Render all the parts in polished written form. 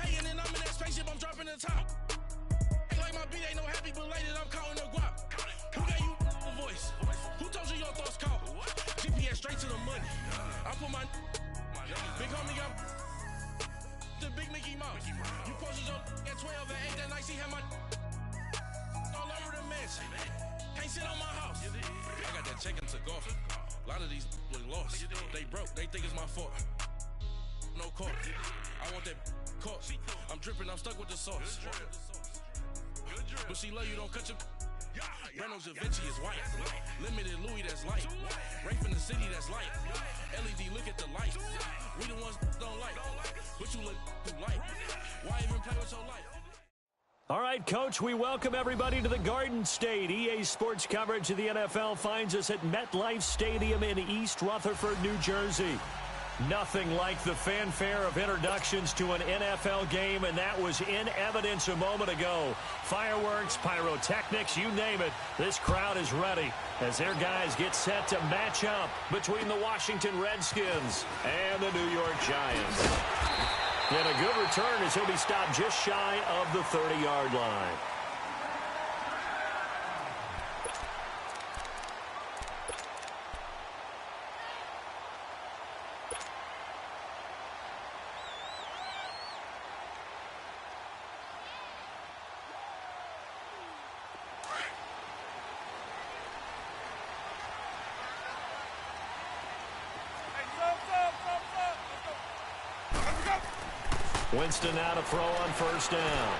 Hey, and then I'm in that spaceship, I'm dropping the top. Ain't like my beat ain't no happy belated, I'm counting the guap. Who gave you the voice? Who told you your thoughts count? GPS straight to the money. I put my big homie up the big Mickey Mouse. You posted your at 12 and 8 that night, she had my all over the mansion. Can't sit on my house. I got that check into golf. A lot of these was lost. They broke, they think it's my fault. No court. I want that court. I'm dripping, I'm stuck with the sauce. But she love you, don't cut your. Reynolds Da Vinci is white. Limited Louis, that's light. Rape in the city, that's light. LED, look at the light. We the ones don't like. But you look too light. Why even play with your life? All right, Coach, we welcome everybody to the Garden State. EA Sports coverage of the NFL finds us at MetLife Stadium in East Rutherford, New Jersey. Nothing like the fanfare of introductions to an NFL game, and that was in evidence a moment ago. Fireworks, pyrotechnics, you name it. This crowd is ready as their guys get set to match up between the Washington Redskins and the New York Giants. And a good return as he'll be stopped just shy of the 30-yard line. Winston now to throw on first down.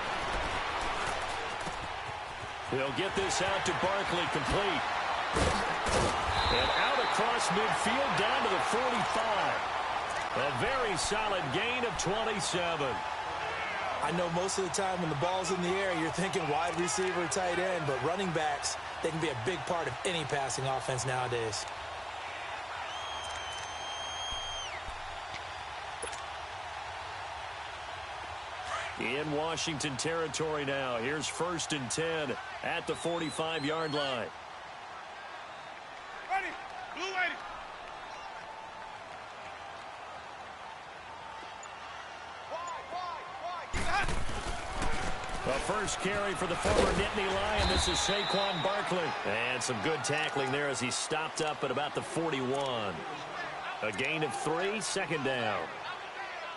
He'll get this out to Barkley, complete. And out across midfield down to the 45. A very solid gain of 27. I know most of the time when the ball's in the air, you're thinking wide receiver, tight end, but running backs, they can be a big part of any passing offense nowadays. In Washington territory now. Here's 1st and 10 at the 45-yard line. Ready, blue lady. The first carry for the former Nittany Lion. This is Saquon Barkley. And some good tackling there as he stopped up at about the 41. A gain of 3, second down.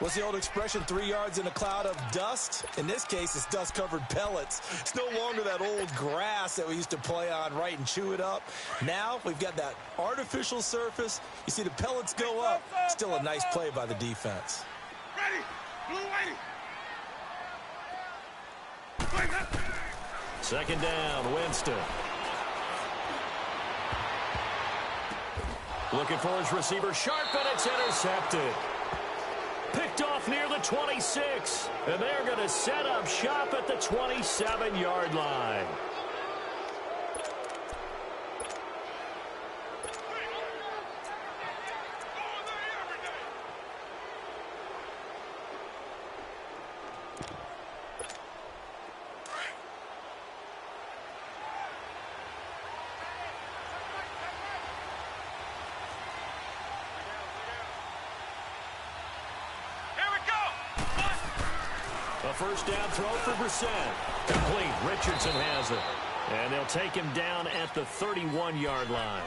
What's the old expression, 3 yards in a cloud of dust? In this case, it's dust-covered pellets. It's no longer that old grass that we used to play on, right, and chew it up. Now we've got that artificial surface. You see the pellets go up. Still a nice play by the defense. Ready, blue lady. Second down, Winston. Looking for his receiver, Sharp, and it's intercepted. Picked off near the 26, and they're going to set up shop at the 27-yard line. A first down throw for Brissett. Complete. Richardson has it. And they'll take him down at the 31-yard line.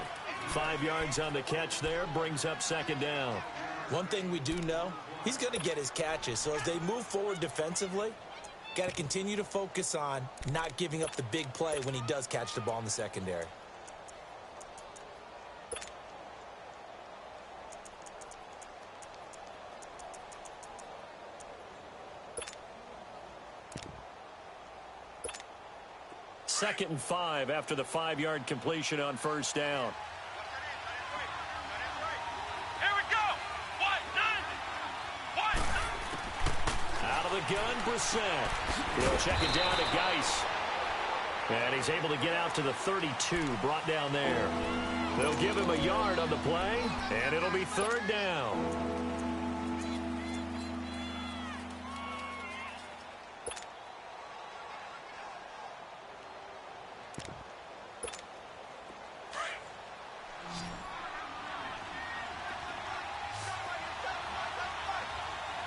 5 yards on the catch there. Brings up second down. One thing we do know, he's going to get his catches. So as they move forward defensively, got to continue to focus on not giving up the big play when he does catch the ball in the secondary. Second and 5 after the 5-yard completion on first down. Here we go. Out of the gun, Brissett. He'll check it down to Geis. And he's able to get out to the 32, brought down there. They'll give him a yard on the play, and it'll be third down.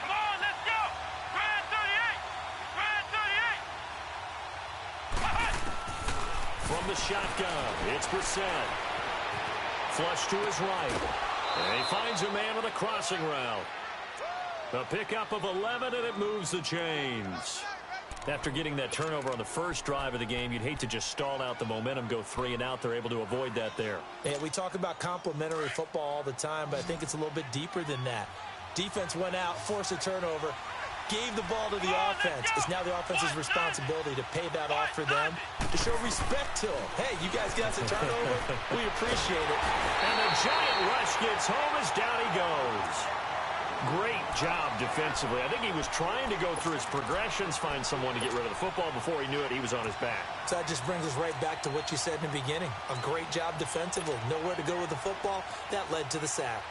Come on, let's go. Grand 38. From the shotgun, it's Brissett. Flush to his right. And he finds a man with a crossing route. A pickup of 11, and it moves the chains. After getting that turnover on the first drive of the game, you'd hate to just stall out the momentum, go 3 and out. They're able to avoid that there. Yeah, we talk about complementary football all the time, but I think it's a little bit deeper than that. Defense went out, forced a turnover, gave the ball to the offense. It's now the offense's responsibility to pay that off for them, to show respect to them. Hey, you guys got the turnover. We appreciate it. And the giant rush gets home as down he goes. Great job defensively. I think he was trying to go through his progressions, find someone to get rid of the football. Before he knew it, he was on his back. So that just brings us right back to what you said in the beginning. A great job defensively. Nowhere to go with the football. That led to the sack.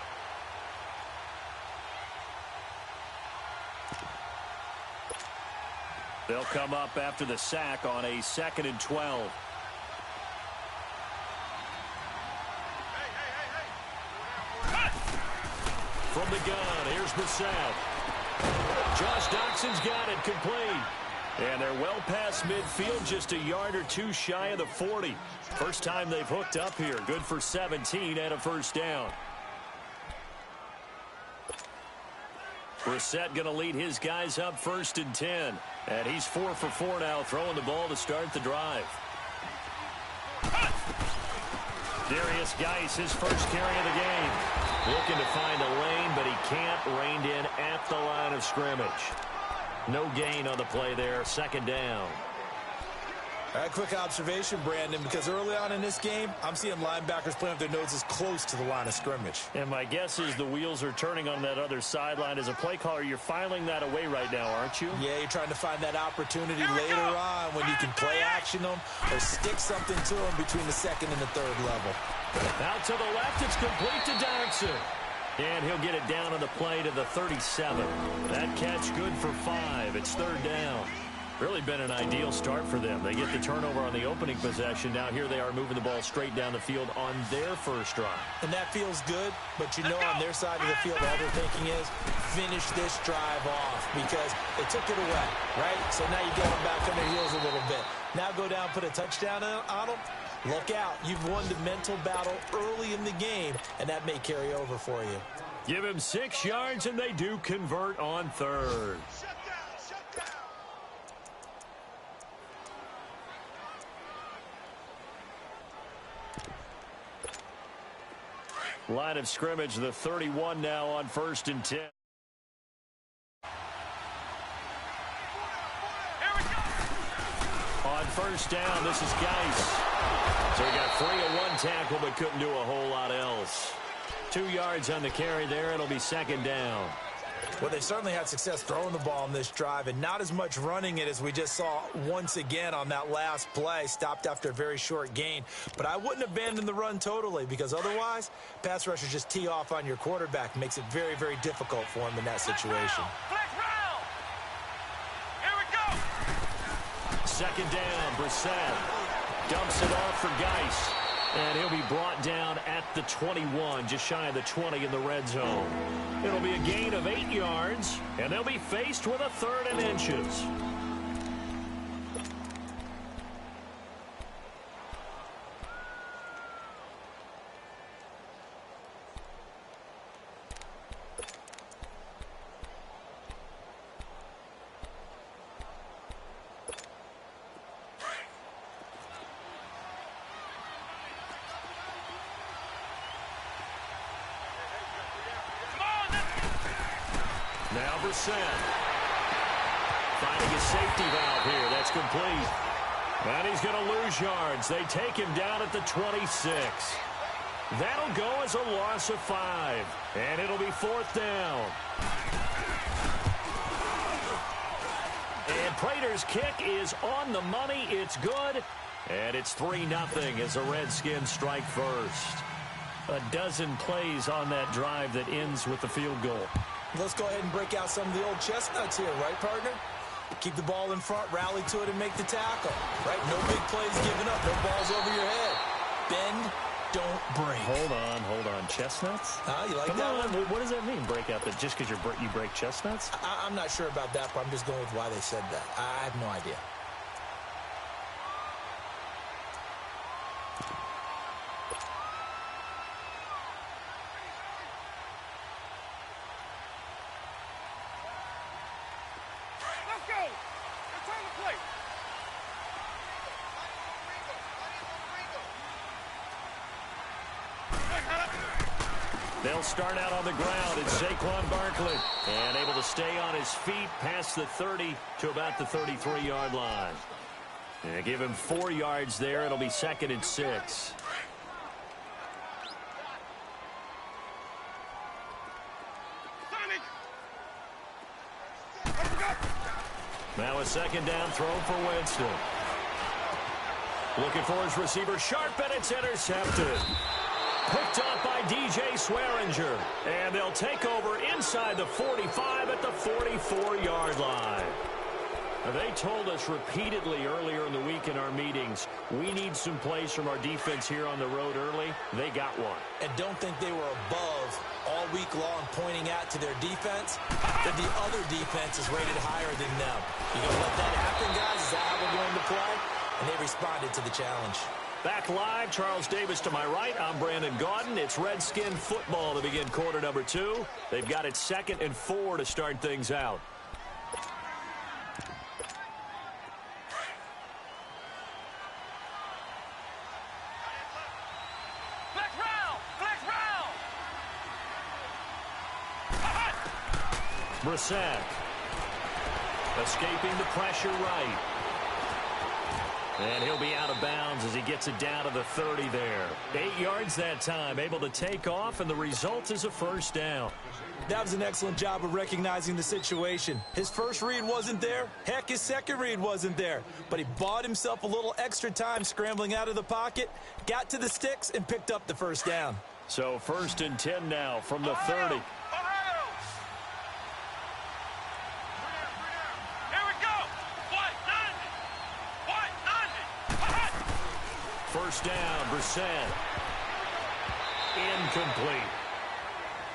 They'll come up after the sack on a 2nd and 12. From the gun, here's Brissett. Josh Doxson's got it complete. And they're well past midfield, just a yard or two shy of the 40. First time they've hooked up here. Good for 17 and a first down. Brissett going to lead his guys up 1st and 10. And he's 4 for 4 now, throwing the ball to start the drive. Darius Geis, his first carry of the game. Looking to find a lane, but he can't. Reined in at the line of scrimmage. No gain on the play there. 2nd down. All right, quick observation, Brandon, because early on in this game, I'm seeing linebackers playing with their noses close to the line of scrimmage. And my guess is the wheels are turning on that other sideline. As a play caller, you're filing that away right now, aren't you? Yeah, you're trying to find that opportunity later on when you can play action them or stick something to them between the 2nd and the 3rd level. Out to the left, it's complete to Doxson. And he'll get it down on the play to the 37. That catch good for 5. It's 3rd down. Really been an ideal start for them. They get the turnover on the opening possession. Now here they are moving the ball straight down the field on their first drive. And that feels good, but you know on their side of the field, all they're thinking is finish this drive off because they took it away, right? So now you get them back on their heels a little bit. Now go down, put a touchdown on them. Look out. You've won the mental battle early in the game, and that may carry over for you. Give him 6 yards, and they do convert on 3rd. Line of scrimmage, the 31 now on 1st and 10. On 1st down, this is Geis. So he got 3 on 1 tackle, but couldn't do a whole lot else. 2 yards on the carry there. It'll be 2nd down. Well, they certainly had success throwing the ball on this drive and not as much running it as we just saw once again on that last play. Stopped after a very short gain. But I wouldn't abandon the run totally because otherwise, pass rushers just tee off on your quarterback. Makes it very, very difficult for him in that situation. Here we go. 2nd down, Brissett dumps it off for Geis. And he'll be brought down at the 21, just shy of the 20 in the red zone. It'll be a gain of 8 yards, and they'll be faced with a 3rd and inches. Now Brissett finding a safety valve here. That's complete. And he's going to lose yards. They take him down at the 26. That'll go as a loss of 5. And it'll be 4th down. And Prater's kick is on the money. It's good. And it's 3-0 as the Redskins strike first. A dozen plays on that drive that ends with the field goal. Let's go ahead and break out some of the old chestnuts here, right, partner? Keep the ball in front, rally to it, and make the tackle, right? No big plays given up, no balls over your head. Bend, don't break. Hold on. Chestnuts? You like Come that on. one? What does that mean, break out? That just because you break chestnuts? I'm not sure about that, but I'm just going with why they said that. I have no idea. They'll start out on the ground. It's Saquon Barkley. And able to stay on his feet past the 30 to about the 33-yard line. And give him 4 yards there. It'll be 2nd and 6. Now a 2nd down throw for Winston. Looking for his receiver Sharp, and it's intercepted. Picked up by DJ Swearinger. And they'll take over inside the 45 at the 44-yard line. Now, they told us repeatedly earlier in the week in our meetings, we need some plays from our defense here on the road early. They got one. And don't think they were above all week long pointing out to their defense that the other defense is rated higher than them. You going to let that happen, guys? Is that how we're going to play? And they responded to the challenge. Back live, Charles Davis to my right. I'm Brandon Gaudin. It's Redskin football to begin quarter number 2. They've got it 2nd and 4 to start things out. Brissett escaping the pressure right. And he'll be out of bounds as he gets it down to the 30 there. 8 yards that time, able to take off, and the result is a 1st down. That was an excellent job of recognizing the situation. His first read wasn't there. Heck, his second read wasn't there. But he bought himself a little extra time scrambling out of the pocket, got to the sticks, and picked up the 1st down. So 1st and 10 now from the 30. First down, Brissett. Incomplete.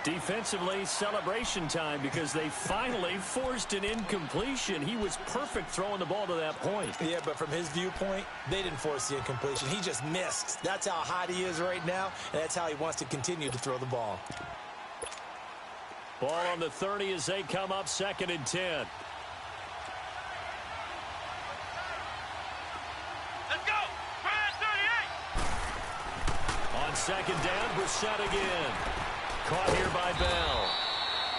Defensively, celebration time because they finally forced an incompletion. He was perfect throwing the ball to that point. Yeah, but from his viewpoint, they didn't force the incompletion. He just missed. That's how hot he is right now, and that's how he wants to continue to throw the ball. Ball on the 30 as they come up 2nd and 10. On 2nd down, Brissett again. Caught here by Bell.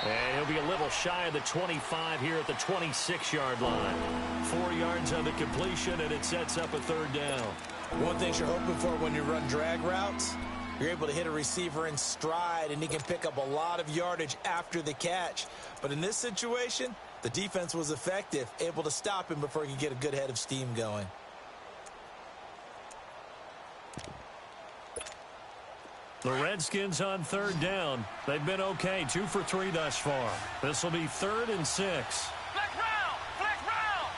And he'll be a little shy of the 25 here at the 26-yard line. 4 yards on the completion, and it sets up a 3rd down. One thing you're hoping for when you run drag routes, you're able to hit a receiver in stride, and he can pick up a lot of yardage after the catch. But in this situation, the defense was effective, able to stop him before he could get a good head of steam going. The Redskins on 3rd down. They've been okay, 2 for 3 thus far. This will be 3rd and 6. Flex round! Flex round!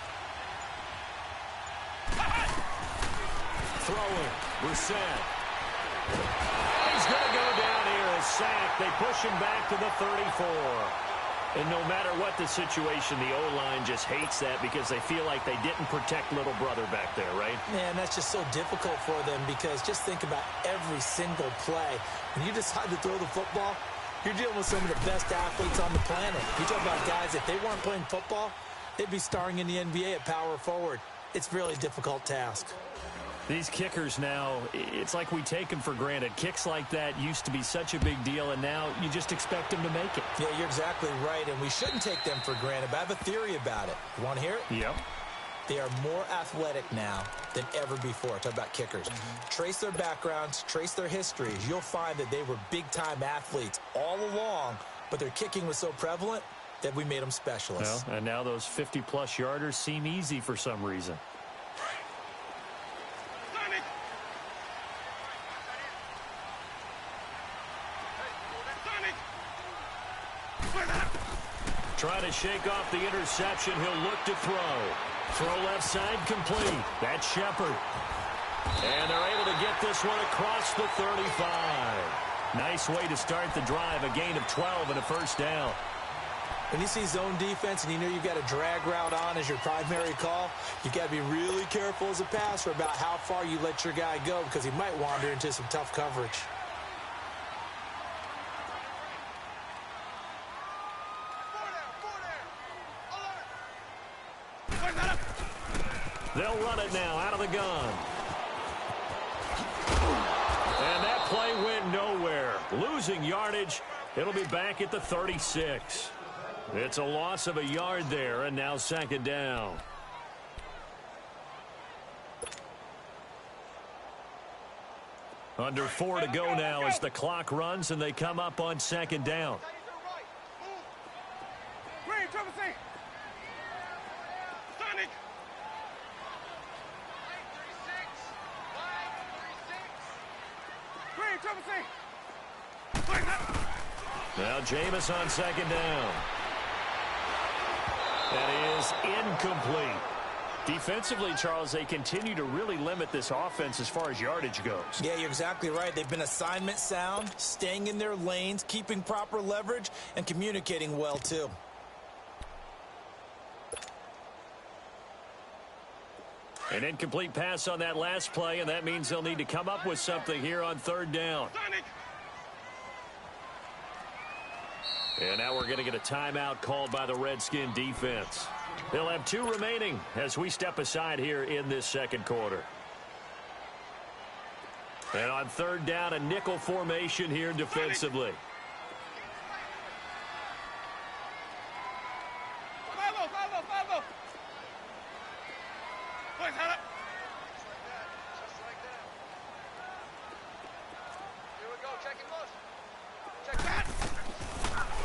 Throwing, Brissett. He's going to go down here, a sack. They push him back to the 34. And no matter what the situation, the O-line just hates that because they feel like they didn't protect little brother back there, right? Man, that's just so difficult for them because just think about every single play. When you decide to throw the football, you're dealing with some of the best athletes on the planet. You talk about guys, if they weren't playing football, they'd be starring in the NBA at power forward. It's a really difficult task. These kickers now, it's like we take them for granted. Kicks like that used to be such a big deal, and now you just expect them to make it. Yeah, you're exactly right, and we shouldn't take them for granted, but I have a theory about it. You want to hear it? Yep. They are more athletic now than ever before. Talk about kickers. Trace their backgrounds, trace their histories. You'll find that they were big-time athletes all along, but their kicking was so prevalent that we made them specialists. Well, and now those 50-plus yarders seem easy for some reason. Trying to shake off the interception. He'll look to throw. Throw left side complete. That's Shepard. And they're able to get this one across the 35. Nice way to start the drive. A gain of 12 and a 1st down. When you see zone defense and you know you've got a drag route on as your primary call, you've got to be really careful as a passer about how far you let your guy go because he might wander into some tough coverage. They'll run it now out of the gun. And that play went nowhere. Losing yardage. It'll be back at the 36. It's a loss of a yard there, and now second down. Under 4 to go now as the clock runs, and they come up on second down. Now Jameis on second down. That is incomplete. Defensively, Charles, they continue to really limit this offense as far as yardage goes. Yeah, you're exactly right. They've been assignment sound, staying in their lanes, keeping proper leverage, and communicating well, too. An incomplete pass on that last play, and that means they'll need to come up with something here on third down. And now we're going to get a timeout called by the Redskin defense. They'll have 2 remaining as we step aside here in this second quarter. And on third down, a nickel formation here defensively.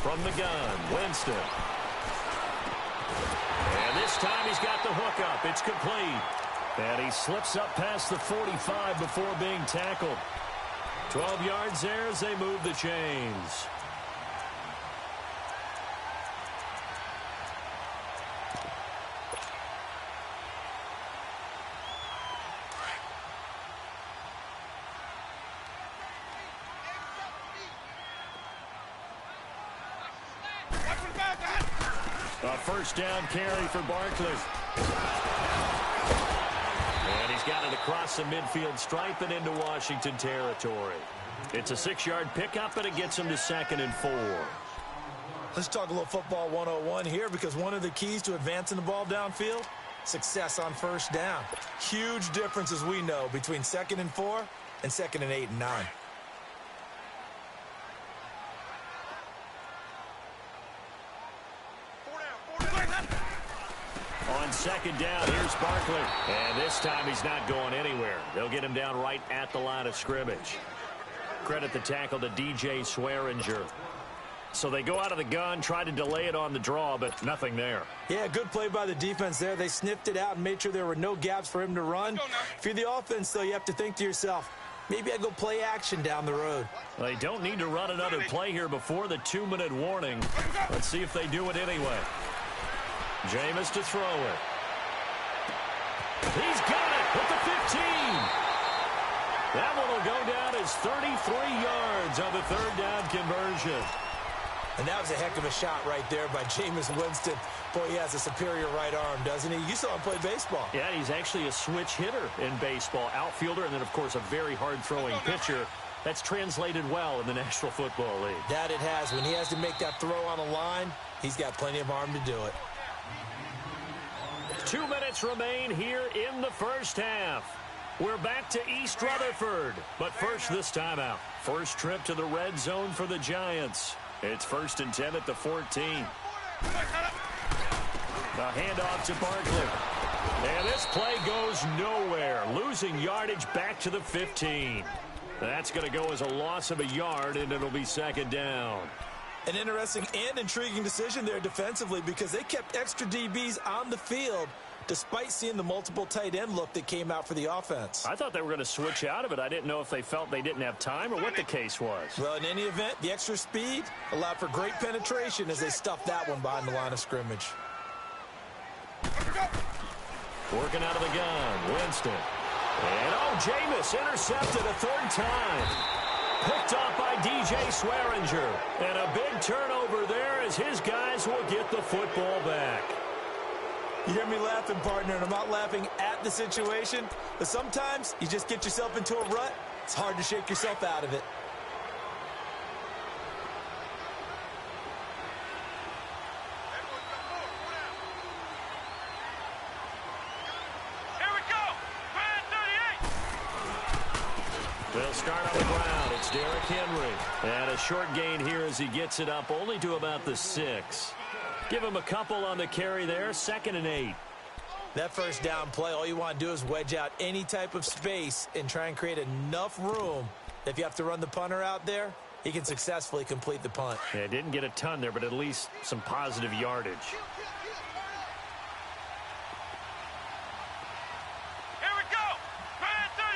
From the gun, Winston. And this time he's got the hook up. It's complete. And he slips up past the 45 before being tackled. 12 yards there as they move the chains. A first down carry for Barkley. And he's got it across the midfield stripe and into Washington territory. It's a 6-yard pickup, and it gets him to 2nd and 4. Let's talk a little football 101 here, because one of the keys to advancing the ball downfield, success on first down. Huge difference, as we know, between 2nd and 4 and 2nd and 8 and 9. On second down, here's Barkley. And this time he's not going anywhere. They'll get him down right at the line of scrimmage. Credit the tackle to DJ Swearinger. So they go out of the gun, try to delay it on the draw, but nothing there. Yeah, good play by the defense there. They sniffed it out and made sure there were no gaps for him to run. If you're the offense, though, you have to think to yourself, maybe I go play action down the road. They don't need to run another play here before the 2-minute warning. Let's see if they do it anyway. Jameis to throw it. He's got it at the 15. That one will go down as 33 yards on the third down conversion. And that was a heck of a shot right there by Jameis Winston. Boy, he has a superior right arm, doesn't he? You saw him play baseball. Yeah, he's actually a switch hitter in baseball. Outfielder, and then, of course, a very hard-throwing pitcher. That's translated well in the National Football League. That it has. When he has to make that throw on a line, he's got plenty of arm to do it. 2 minutes remain here in the first half. We're back to East Rutherford. But first, this timeout. First trip to the red zone for the Giants. It's 1st and 10 at the 14. The handoff to Barkley. And this play goes nowhere. Losing yardage back to the 15. That's going to go as a loss of a yard, and it'll be 2nd down. An interesting and intriguing decision there defensively, because they kept extra DBs on the field despite seeing the multiple tight end look that came out for the offense. I thought they were going to switch out of it. I didn't know if they felt they didn't have time or what the case was. Well, in any event, the extra speed allowed for great penetration as they stuffed that one behind the line of scrimmage. Working out of the gun, Winston. And, Jameis intercepted a 3rd time. Picked off by DJ Swearinger. And a big turnover there as his guys will get the football back. You hear me laughing, partner, and I'm not laughing at the situation, but sometimes you just get yourself into a rut. It's hard to shake yourself out of it. They'll start on the ground. It's Derrick Henry. And a short gain here as he gets it up only to about the 6. Give him a couple on the carry there. 2nd and 8. That first down play, all you want to do is wedge out any type of space and try and create enough room. If you have to run the punter out there, he can successfully complete the punt. Yeah, didn't get a ton there, but at least some positive yardage. Here we go. Brand 38.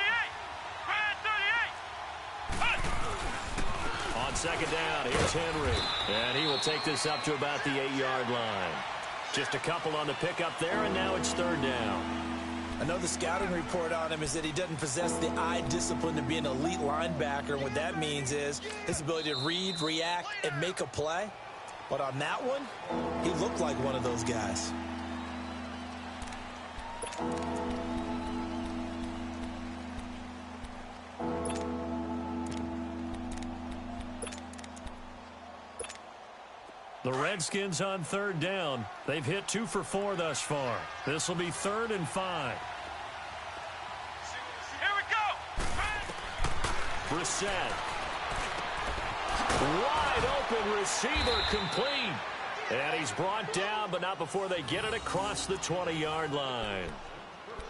On 2nd down, here's Henry. And he will take this up to about the 8-yard line. Just a couple on the pickup there, and now it's 3rd down. I know the scouting report on him is that he doesn't possess the eye discipline to be an elite linebacker. And what that means is his ability to read, react, and make a play. But on that one, he looked like one of those guys. The Redskins on 3rd down. They've hit 2 for 4 thus far. This will be 3rd and 5. Here we go. Brissett. Wide open receiver complete. And he's brought down, but not before they get it across the 20-yard line.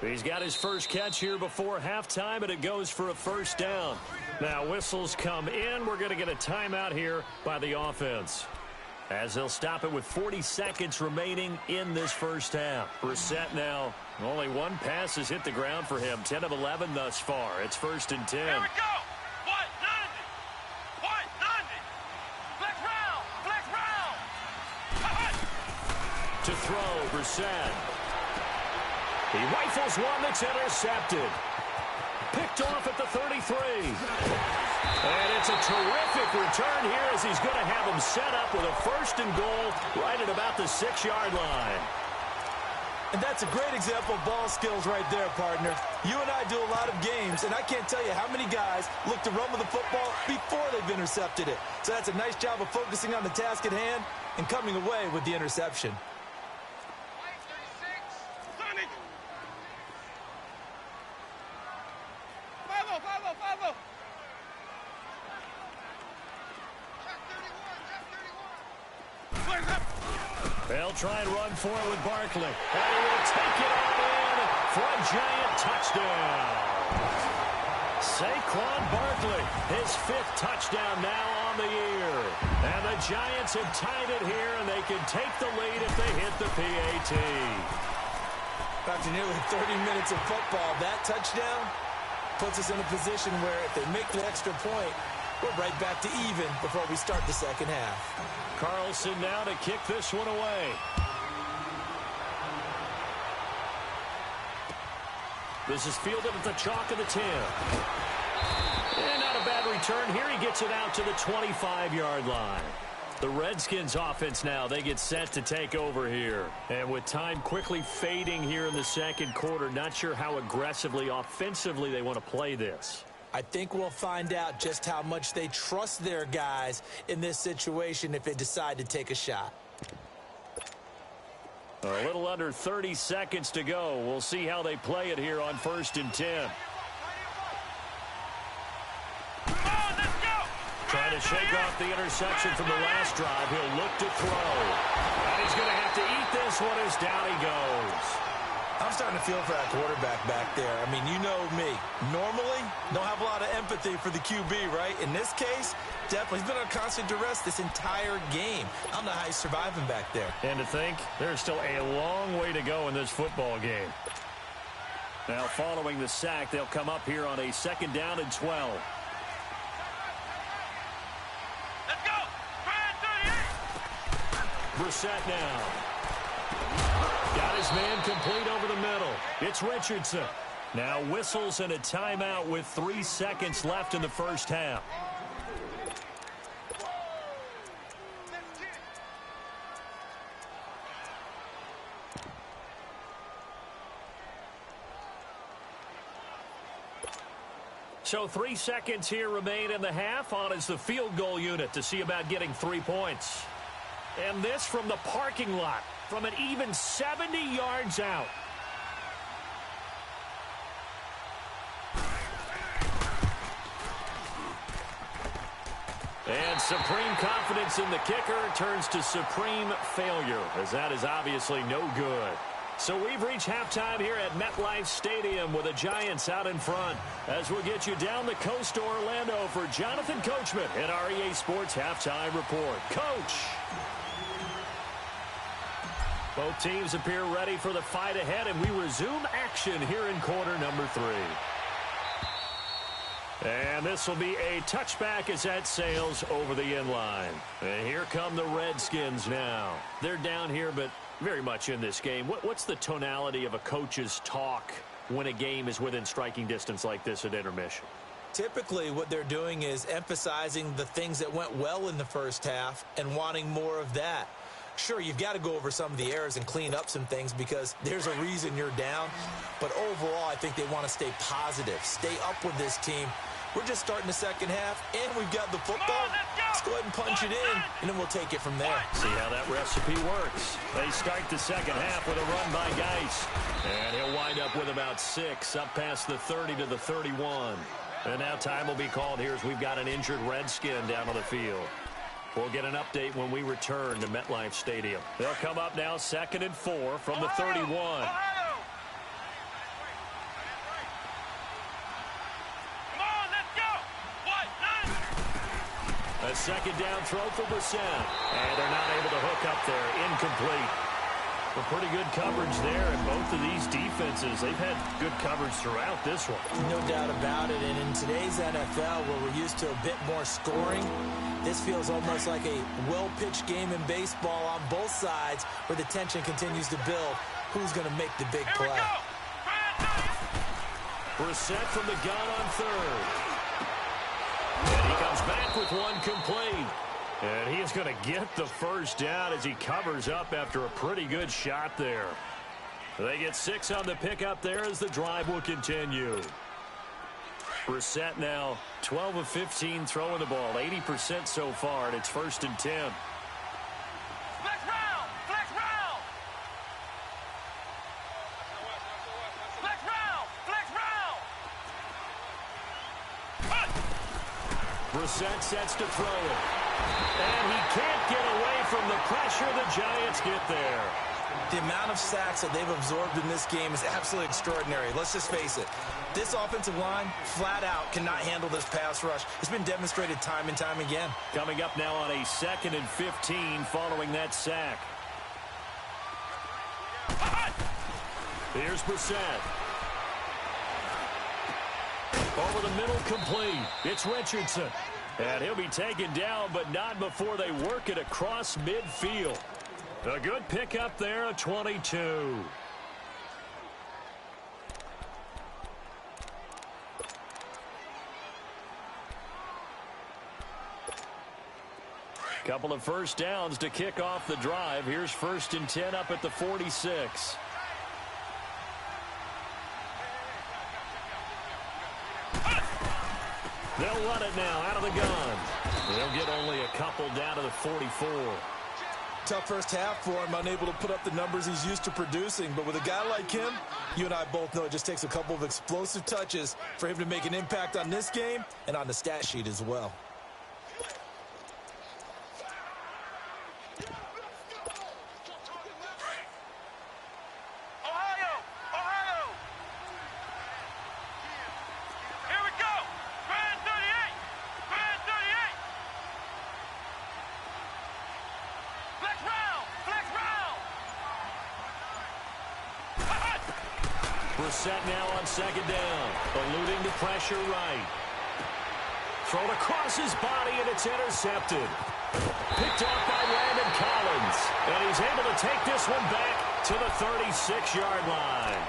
He's got his first catch here before halftime, and it goes for a 1st down. Now whistles come in. We're going to get a timeout here by the offense, as they'll stop it with 40 seconds remaining in this first half. Brissett now, only one pass has hit the ground for him. 10 of 11 thus far. It's 1st and 10. Here we go. White 90. Flex round. To throw, Brissett. He rifles one that's intercepted. Picked off at the 33. And it's a terrific return here as he's going to have him set up with a 1st and goal right at about the 6-yard line. And that's a great example of ball skills right there, partner. You and I do a lot of games, and I can't tell you how many guys look to run with the football before they've intercepted it. So that's a nice job of focusing on the task at hand and coming away with the interception. They'll try and run for it with Barkley. And he will take it all in for a giant touchdown. Saquon Barkley, his 5th touchdown now on the year. And the Giants have tied it here, and they can take the lead if they hit the PAT. After nearly 30 minutes of football, that touchdown puts us in a position where if they make the extra point, we're right back to even before we start the second half. Carlson now to kick this one away. This is fielded at the chalk of the 10. And not a bad return here. He gets it out to the 25-yard line. The Redskins offense now, they get set to take over here. And with time quickly fading here in the 2nd quarter, not sure how aggressively, offensively they want to play this. I think we'll find out just how much they trust their guys in this situation if they decide to take a shot. A little under 30 seconds to go. We'll see how they play it here on 1st and 10. Trying to shake off the interception from the last drive. He'll look to throw. And he's going to have to eat this one as down he goes. I'm starting to feel for that quarterback back there. I mean, you know me. Normally, don't have a lot of empathy for the QB, right? In this case, definitely. He's been on constant duress this entire game. I don't know how he's surviving back there. And to think, there's still a long way to go in this football game. Now, following the sack, they'll come up here on a 2nd down and 12. Let's go. Brand 38. Brissett now. Got his man complete over the middle. It's Richardson. Now whistles and a timeout with 3 seconds left in the first half. So 3 seconds here remain in the half. On is the field goal unit to see about getting 3 points. And this from the parking lot, from an even 70 yards out. And supreme confidence in the kicker turns to supreme failure, as that is obviously no good. So we've reached halftime here at MetLife Stadium with the Giants out in front, as we'll get you down the coast to Orlando for Jonathan Coachman in our EA Sports Halftime Report. Coach! Both teams appear ready for the fight ahead, and we resume action here in quarter number 3. And this will be a touchback as that sails over the end line. And here come the Redskins now. They're down here, but very much in this game. What's the tonality of a coach's talk when a game is within striking distance like this at intermission? Typically, what they're doing is emphasizing the things that went well in the first half and wanting more of that. Sure, you've got to go over some of the errors and clean up some things because there's a reason you're down. But overall, I think they want to stay positive, stay up with this team. We're just starting the second half, and we've got the football. Let's go ahead and punch it in, and then we'll take it from there. See how that recipe works. They start the second half with a run by Geis. And he'll wind up with about 6, up past the 30 to the 31. And now time will be called here as we've got an injured Redskin down on the field. We'll get an update when we return to MetLife Stadium. They'll come up now 2nd and 4 from the 31. A second down throw for Brissett. And they're not able to hook up there. Incomplete. But pretty good coverage there. And both of these defenses, they've had good coverage throughout this one. No doubt about it. And in today's NFL, where we're used to a bit more scoring, this feels almost like a well-pitched game in baseball on both sides where the tension continues to build. Who's going to make the big play? Brissett from the gun on 3rd. And he comes back with one complete. And he is going to get the first down as he covers up after a pretty good shot there. They get 6 on the pickup there as the drive will continue. Brissett now 12 of 15 throwing the ball, 80% so far, and it's 1st and 10. Flex round! Flex round! Flex round! Flex round! Brissett sets to throw it. And he can't get away from the pressure. The Giants get there. The amount of sacks that they've absorbed in this game is absolutely extraordinary. Let's just face it. This offensive line, flat out, cannot handle this pass rush. It's been demonstrated time and time again. Coming up now on a 2nd and 15 following that sack. Here's Brissett. Over the middle, complete. It's Richardson. And he'll be taken down, but not before they work it across midfield. A good pickup there, a 22. Couple of first downs to kick off the drive. Here's 1st and 10 up at the 46. They'll run it now out of the gun. They'll get only a couple down to the 44. Tough first half for him, unable to put up the numbers he's used to producing. But with a guy like him, you and I both know it just takes a couple of explosive touches for him to make an impact on this game and on the stat sheet as well. Set now on 2nd down. Eluding the pressure right. Thrown across his body, and it's intercepted. Picked off by Landon Collins. And he's able to take this one back to the 36-yard line.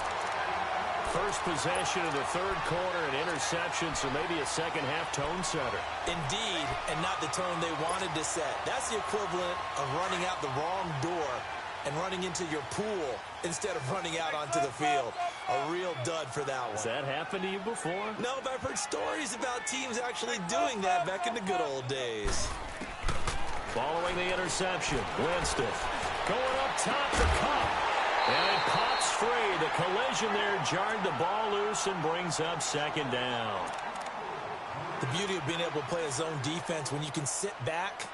First possession of the 3rd quarter, an interception, so maybe a second-half tone setter. Indeed, and not the tone they wanted to set. That's the equivalent of running out the wrong door and running into your pool instead of running out onto the field. A real dud for that one. Has that happened to you before? No, but I've heard stories about teams actually doing that back in the good old days. Following the interception, Winston going up top the cup. And it pops free. The collision there jarred the ball loose and brings up 2nd down. The beauty of being able to play a zone defense, when you can sit back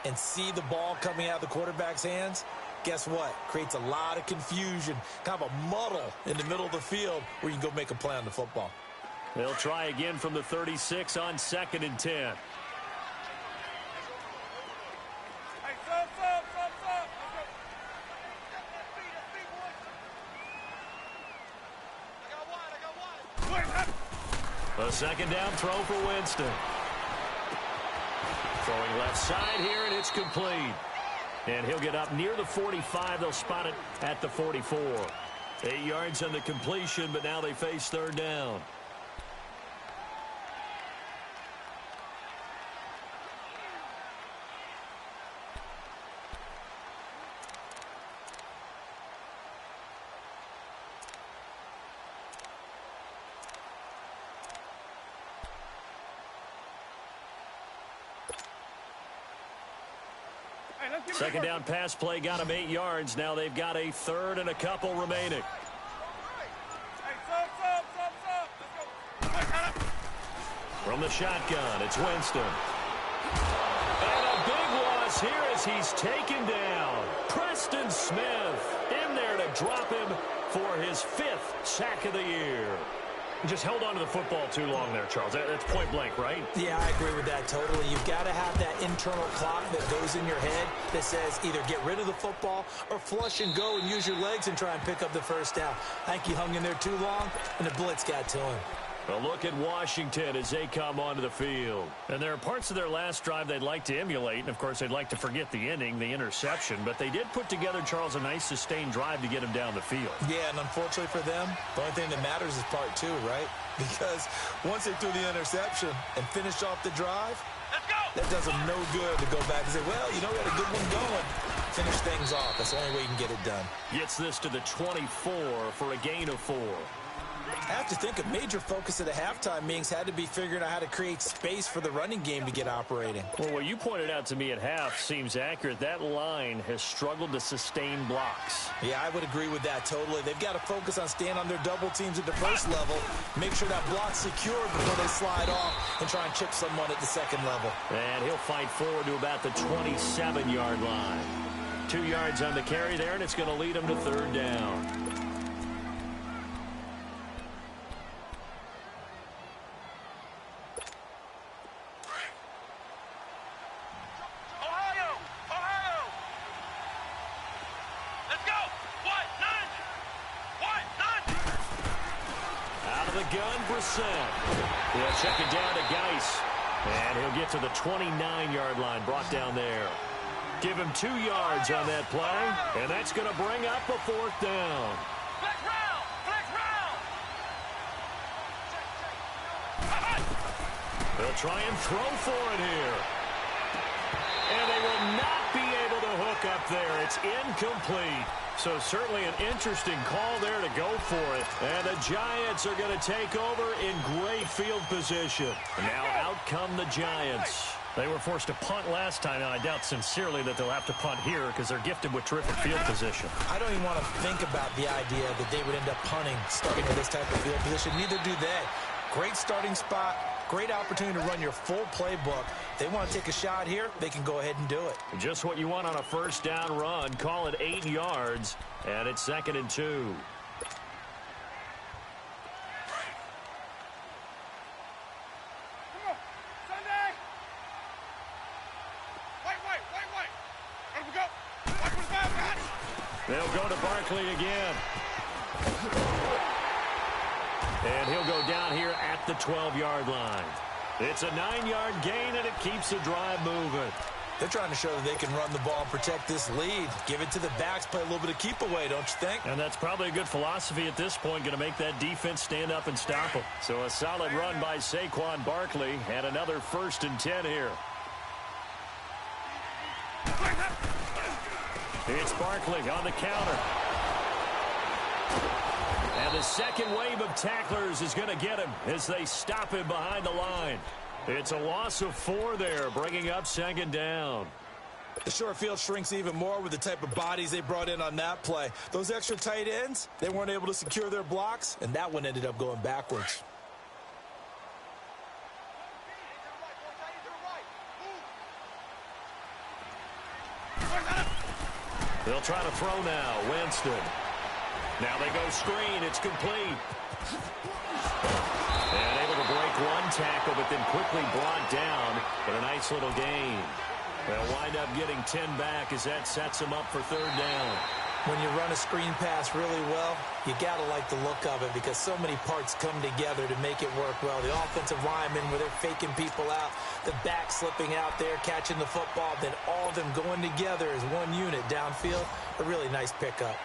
and see the ball coming out of the quarterback's hands, guess what? Creates a lot of confusion, kind of a muddle in the middle of the field where you can go make a play on the football. They'll try again from the 36 on 2nd and 10. A 2nd down throw for Winston. Throwing left side here, and it's complete. And he'll get up near the 45. They'll spot it at the 44. 8 yards on the completion, but now they face 3rd down. Second down pass play got him 8 yards. Now they've got a 3rd and a couple remaining. From the shotgun, it's Winston. And a big loss here as he's taken down. Preston Smith in there to drop him for his 5th sack of the year. Just held on to the football too long there, Charles. That's point blank, right? Yeah, I agree with that totally. You've got to have that internal clock that goes in your head that says either get rid of the football or flush and go and use your legs and try and pick up the 1st down. I think he hung in there too long, and the blitz got to him. A look at Washington as they come onto the field. And there are parts of their last drive they'd like to emulate. And, of course, they'd like to forget the inning, the interception. But they did put together, Charles, a nice sustained drive to get him down the field. Yeah, and unfortunately for them, the only thing that matters is part 2, right? Because once they threw the interception and finished off the drive, that does them no good to go back and say, well, you know, we had a good one going. Finish things off. That's the only way you can get it done. Gets this to the 24 for a gain of 4. I have to think a major focus of the halftime meetings had to be figuring out how to create space for the running game to get operating. Well, what you pointed out to me at half seems accurate. That line has struggled to sustain blocks. Yeah, I would agree with that totally. They've got to focus on staying on their double teams at the 1st level, make sure that block's secured before they slide off and try and chip someone at the 2nd level. And he'll fight forward to about the 27-yard line. 2 yards on the carry there, and it's going to lead him to 3rd down. He'll check it down to Geis. And he'll get to the 29-yard line, brought down there. Give him 2 yards on that play, and that's going to bring up a 4th down. Flex round! Flex round! They'll try and throw for it here. And they will not be able to hook up there. It's incomplete. So certainly an interesting call there to go for it. And the Giants are going to take over in great field position. Now out come the Giants. They were forced to punt last time, and I doubt sincerely that they'll have to punt here because they're gifted with terrific field position. I don't even want to think about the idea that they would end up punting starting with this type of field position. Neither do they. Great starting spot. Great opportunity to run your full playbook. If they want to take a shot here, they can go ahead and do it. Just what you want on a 1st down run. Call it 8 yards, and it's 2nd and 2. They'll go to Barkley again. And he'll go down here at the 12-yard line. It's a 9-yard gain, and it keeps the drive moving. They're trying to show that they can run the ball and protect this lead. Give it to the backs, play a little bit of keep away, don't you think? And that's probably a good philosophy at this point, going to make that defense stand up and stop them. So a solid run by Saquon Barkley, and another 1st and 10 here. It's Barkley on the counter. And the second wave of tacklers is going to get him as they stop him behind the line. It's a loss of 4 there, bringing up 2nd down. The short field shrinks even more with the type of bodies they brought in on that play. Those extra tight ends, they weren't able to secure their blocks, and that one ended up going backwards. They'll try to throw now. Winston. Now they go screen. It's complete. And able to break one tackle, but then quickly brought down. But a nice little gain. They'll wind up getting 10 back as that sets them up for third down. When you run a screen pass really well, you got to like the look of it because so many parts come together to make it work well. The offensive linemen, where they're faking people out, the back slipping out there, catching the football, then all of them going together as one unit downfield. A really nice pickup.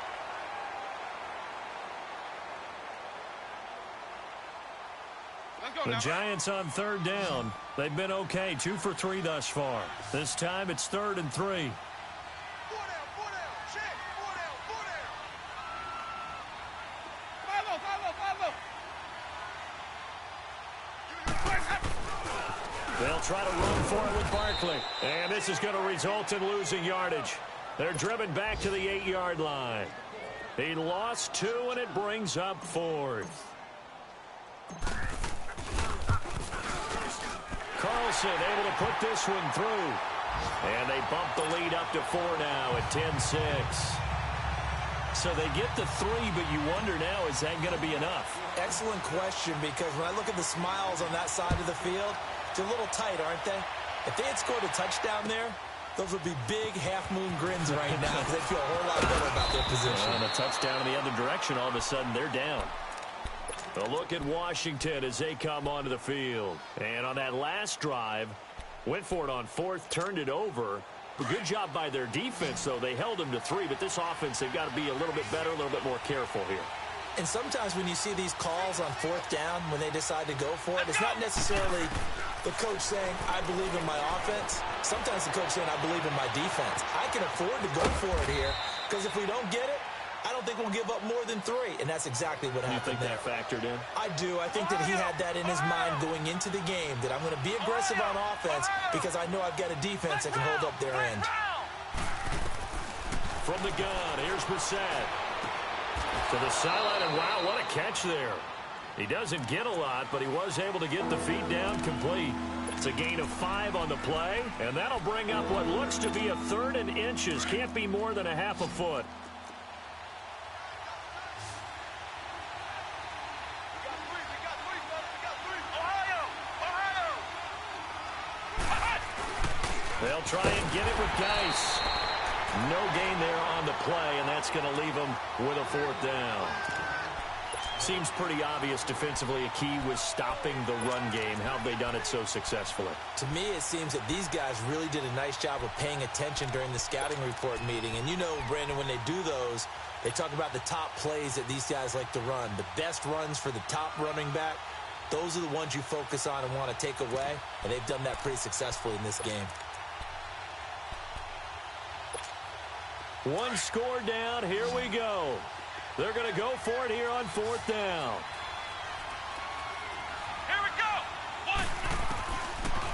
The Giants on third down. They've been okay, 2 for 3 thus far. This time it's 3rd and 3. They'll try to run for it with Barkley. And this is going to result in losing yardage. They're driven back to the 8-yard line. He lost 2, and it brings up 4th. Carlson able to put this one through. And they bump the lead up to 4 now at 10-6. So they get the 3, but you wonder now, is that going to be enough? Excellent question, because when I look at the smiles on that side of the field, they're a little tight, aren't they? If they had scored a touchdown there, those would be big half-moon grins right now because they feel a whole lot better about their position. And a touchdown in the other direction, all of a sudden they're down. A look at Washington as they come onto the field. And on that last drive, went for it on 4th, turned it over. A good job by their defense, though. They held them to 3, but this offense, they've got to be a little bit better, a little bit more careful here. And sometimes when you see these calls on 4th down, when they decide to go for it, it's not necessarily the coach saying, I believe in my offense. Sometimes the coach saying, I believe in my defense. I can afford to go for it here because if we don't get it, I don't think we'll give up more than 3. And that's exactly what happened there. You think that factored in? I do. I think that he had that in his mind going into the game, that I'm going to be aggressive on offense because I know I've got a defense that can hold up their end. From the gun, here's Brissett. To the sideline, and wow, what a catch there. He doesn't get a lot, but he was able to get the feet down complete. It's a gain of 5 on the play, and that'll bring up what looks to be a 3rd and inches. Can't be more than a half a foot. They'll try and get it with Geis. No gain there on the play, and that's going to leave them with a 4th down. Seems pretty obvious defensively a key was stopping the run game. How have they done it so successfully? To me, it seems that these guys really did a nice job of paying attention during the scouting report meeting. And you know, Brandon, when they do those, they talk about the top plays that these guys like to run. The best runs for the top running back, those are the ones you focus on and want to take away. And they've done that pretty successfully in this game. One score down. Here we go. They're going to go for it here on 4th down. Here we go. 1.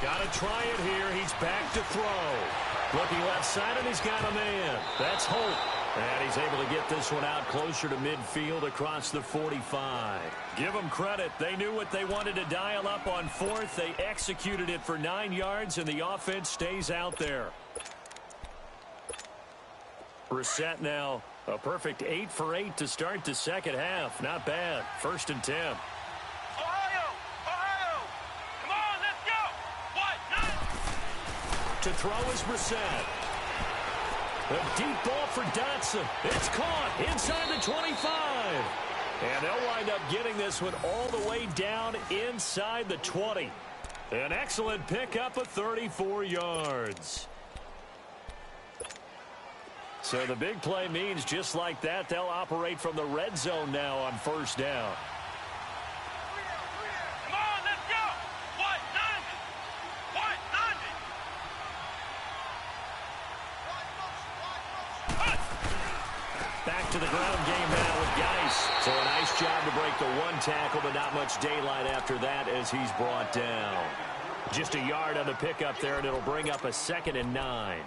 Got to try it here. He's back to throw. Looking left side, and he's got a man. That's Holt. And he's able to get this one out closer to midfield across the 45. Give them credit. They knew what they wanted to dial up on 4th. They executed it for 9 yards, and the offense stays out there. Brissett now a perfect 8 for 8 to start the second half. Not bad. 1st and 10. Ohio! Come on, let's go! 1, 9. To throw is Brissett. A deep ball for Dotson. It's caught inside the 25. And they'll wind up getting this one all the way down inside the 20. An excellent pickup of 34 yards. So the big play means just like that, they'll operate from the red zone now on 1st down. Come on, let's go! 190! 190! Back to the ground game now with Geis. So a nice job to break the 1 tackle, but not much daylight after that as he's brought down. Just a yard on the pickup there, and it'll bring up a 2nd and 9.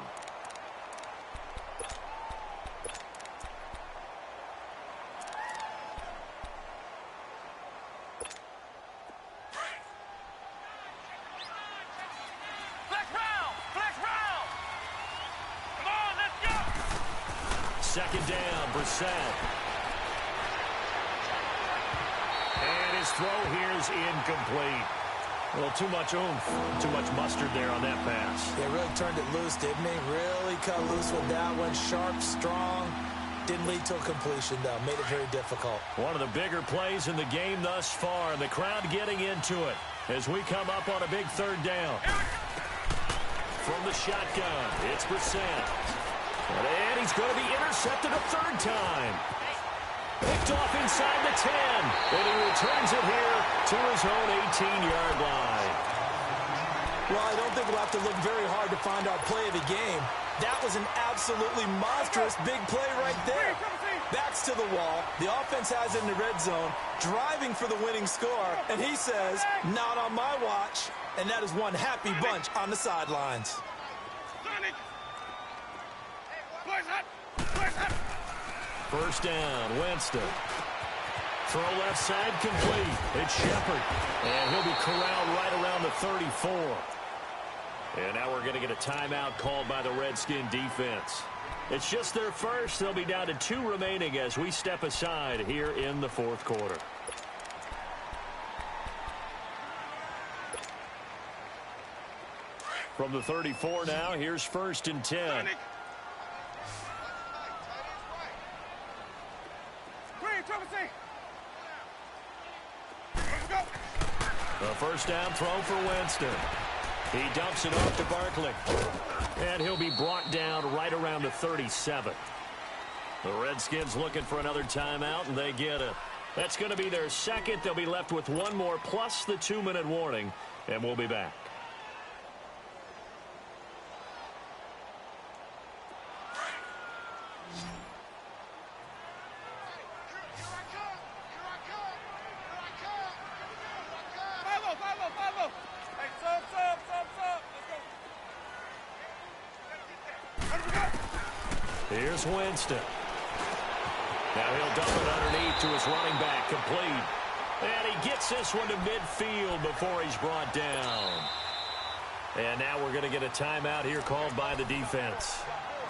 second down. Brissett. And his throw here is incomplete. A little too much oomph, too much mustard there on that pass. They really turned it loose, didn't they? Really cut loose with that one. Sharp, strong. Didn't lead to a completion, though. Made it very difficult. One of the bigger plays in the game thus far. The crowd getting into it as we come up on a big third down. From the shotgun, it's Brissett. And he's going to be intercepted a third time. Picked off inside the 10. And he returns it here to his own 18-yard line. Well, I don't think we'll have to look very hard to find our play of the game. That was an absolutely monstrous big play right there. Backs to the wall. The offense has it in the red zone, driving for the winning score. And he says, not on my watch. And that is one happy bunch on the sidelines. First down, Winston. Throw left side complete. It's Shepard. And he'll be corralled right around the 34. And now we're going to get a timeout called by the Redskin defense. It's just their first. They'll be down to 2 remaining as we step aside here in the fourth quarter. From the 34 now, here's first and 10. The first down throw for Winston. He dumps it off to Barkley. And he'll be brought down right around the 37. The Redskins looking for another timeout, and they get it. That's going to be their second. They'll be left with one more plus the 2-minute warning, and we'll be back. Here's Winston. Now he'll dump it underneath to his running back, complete. And he gets this one to midfield before he's brought down. And now we're going to get a timeout here called by the defense.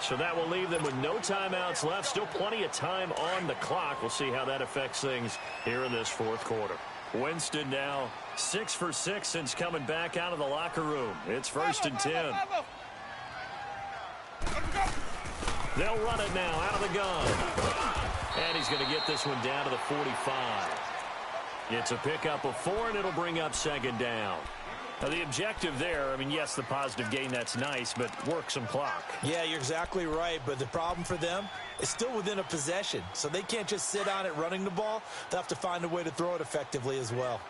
So that will leave them with no timeouts left. Still plenty of time on the clock. We'll see how that affects things here in this fourth quarter. Winston now 6 for 6 since coming back out of the locker room. It's first and 10. They'll run it now out of the gun. And he's going to get this one down to the 45. It's a pickup of 4, and it'll bring up second down. Now, the objective there, I mean, yes, the positive gain, that's nice, but work some clock. Yeah, you're exactly right, but the problem for them is still within a possession, so they can't just sit on it running the ball. They'll have to find a way to throw it effectively as well.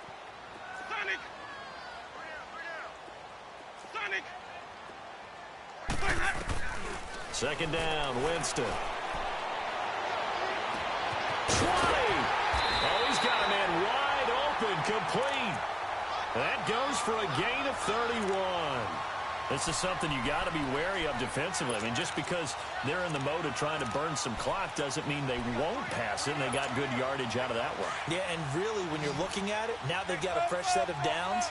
Second down, Winston. 20! Oh, he's got a man wide open, complete. That goes for a gain of 31. This is something you got to be wary of defensively. I mean, just because they're in the mode of trying to burn some clock doesn't mean they won't pass it, and they got good yardage out of that one. Yeah, and really, when you're looking at it, now they've got a fresh set of downs.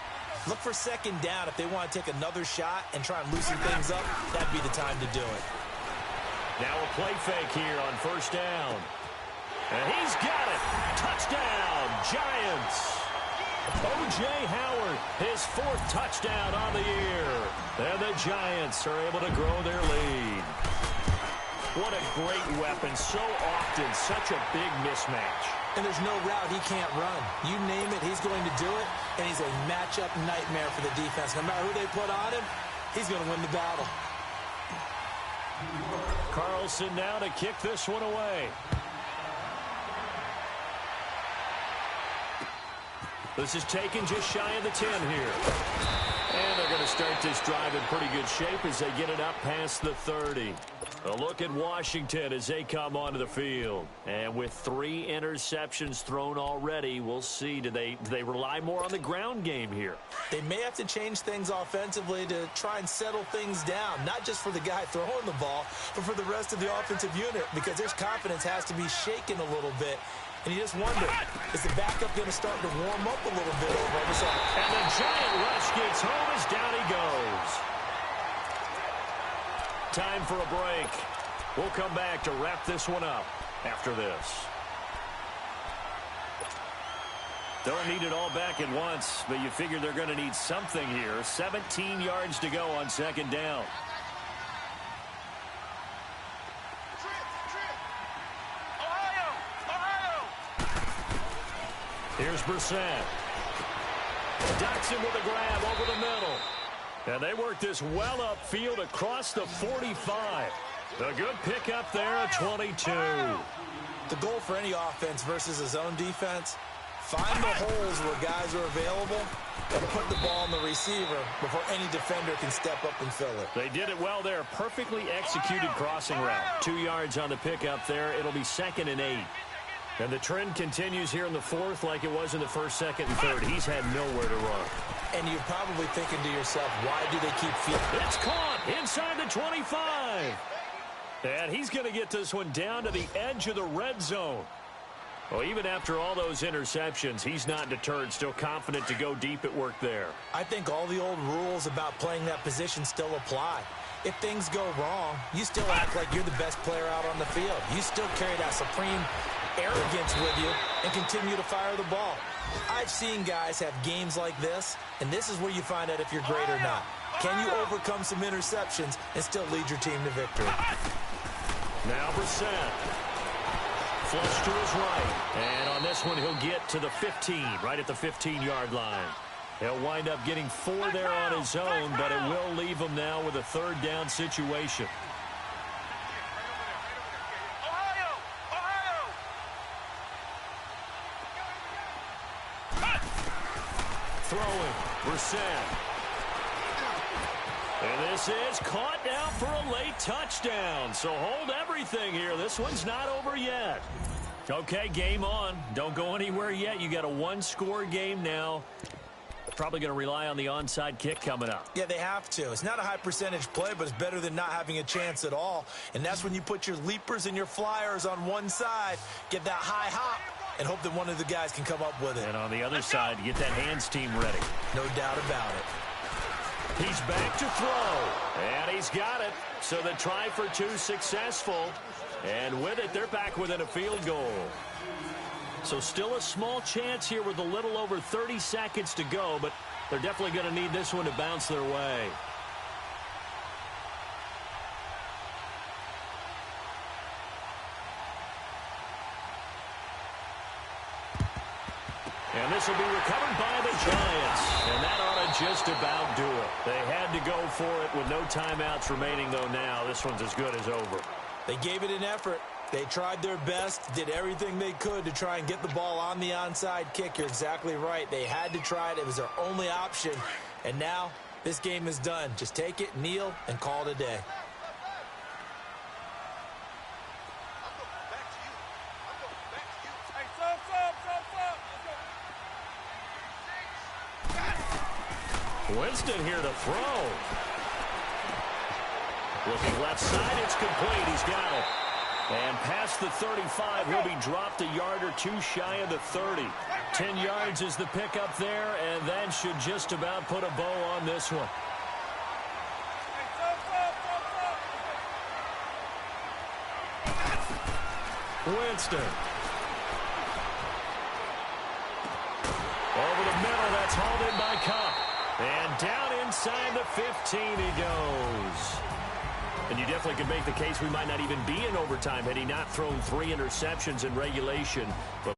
Look for second down. If they want to take another shot and try and loosen things up, that'd be the time to do it. Now a play fake here on first down. And he's got it. Touchdown, Giants. O.J. Howard, his 4th touchdown on the year. And the Giants are able to grow their lead. What a great weapon. So often, such a big mismatch. And there's no route he can't run. You name it, he's going to do it. And he's a matchup nightmare for the defense. No matter who they put on him, he's going to win the battle. Carlson now to kick this one away. This is taken just shy of the 10 here. And they're going to start this drive in pretty good shape as they get it up past the 30. A look at Washington as they come onto the field. And with 3 interceptions thrown already, we'll see. Do they rely more on the ground game here? They may have to change things offensively to try and settle things down. Not just for the guy throwing the ball, but for the rest of the offensive unit. Because their confidence has to be shaken a little bit. And you just wonder, is the backup going to start to warm up a little bit over on the side? And the giant rush gets home as down he goes. Time for a break. We'll come back to wrap this one up after this. Don't need it all back at once, but you figure they're going to need something here. 17 yards to go on second down. Here's Brissett. Ducks him with a grab over the middle. And they work this well upfield across the 45. A good pickup there at 22. The goal for any offense versus a zone defense, find the holes where guys are available and put the ball on the receiver before any defender can step up and fill it. They did it well there. Perfectly executed crossing route. 2 yards on the pickup there. It'll be 2nd and 8. And the trend continues here in the fourth like it was in the first, second, and third. He's had nowhere to run. And you're probably thinking to yourself, why do they keep feeding? It's caught inside the 25. And he's going to get this one down to the edge of the red zone. Well, even after all those interceptions, he's not deterred, still confident to go deep at work there. I think all the old rules about playing that position still apply. If things go wrong, you still act like you're the best player out on the field. You still carry that supreme arrogance with you and continue to fire the ball. I've seen guys have games like this, and this is where you find out if you're great or not. Can you overcome some interceptions and still lead your team to victory? Now Brissett. Flush to his right. And on this one, he'll get to the 15, right at the 15-yard line. He'll wind up getting 4 there on his own, but it will leave him now with a 3rd down situation. Throwing, Brissett. And this is caught now for a late touchdown. So hold everything here. This one's not over yet. Okay, game on. Don't go anywhere yet. You got a 1-score game now. Probably going to rely on the onside kick coming up. Yeah, they have to. It's not a high percentage play, but it's better than not having a chance at all. And that's when you put your leapers and your flyers on one side, get that high hop, and hope that one of the guys can come up with it. And on the other side, get that hands team ready. No doubt about it. He's back to throw. And he's got it. So the try for 2 successful. And with it, they're back within a field goal. So still a small chance here with a little over 30 seconds to go, but they're definitely going to need this one to bounce their way. And this will be recovered by the Giants. And that ought to just about do it. They had to go for it with no timeouts remaining, though now. This one's as good as over. They gave it an effort. They tried their best, did everything they could to try and get the ball on the onside kick. You're exactly right. They had to try it. It was their only option. And now this game is done. Just take it, kneel, and call it a day. Winston here to throw. Looking left side, it's complete. He's got it. And past the 35, will be dropped a yard or 2 shy of the 30. 10 yards is the pickup there, and that should just about put a bow on this one. Winston. Over the middle, that's hauled in by Cup. And down inside the 15 he goes. And you definitely could make the case we might not even be in overtime had he not thrown 3 interceptions in regulation. But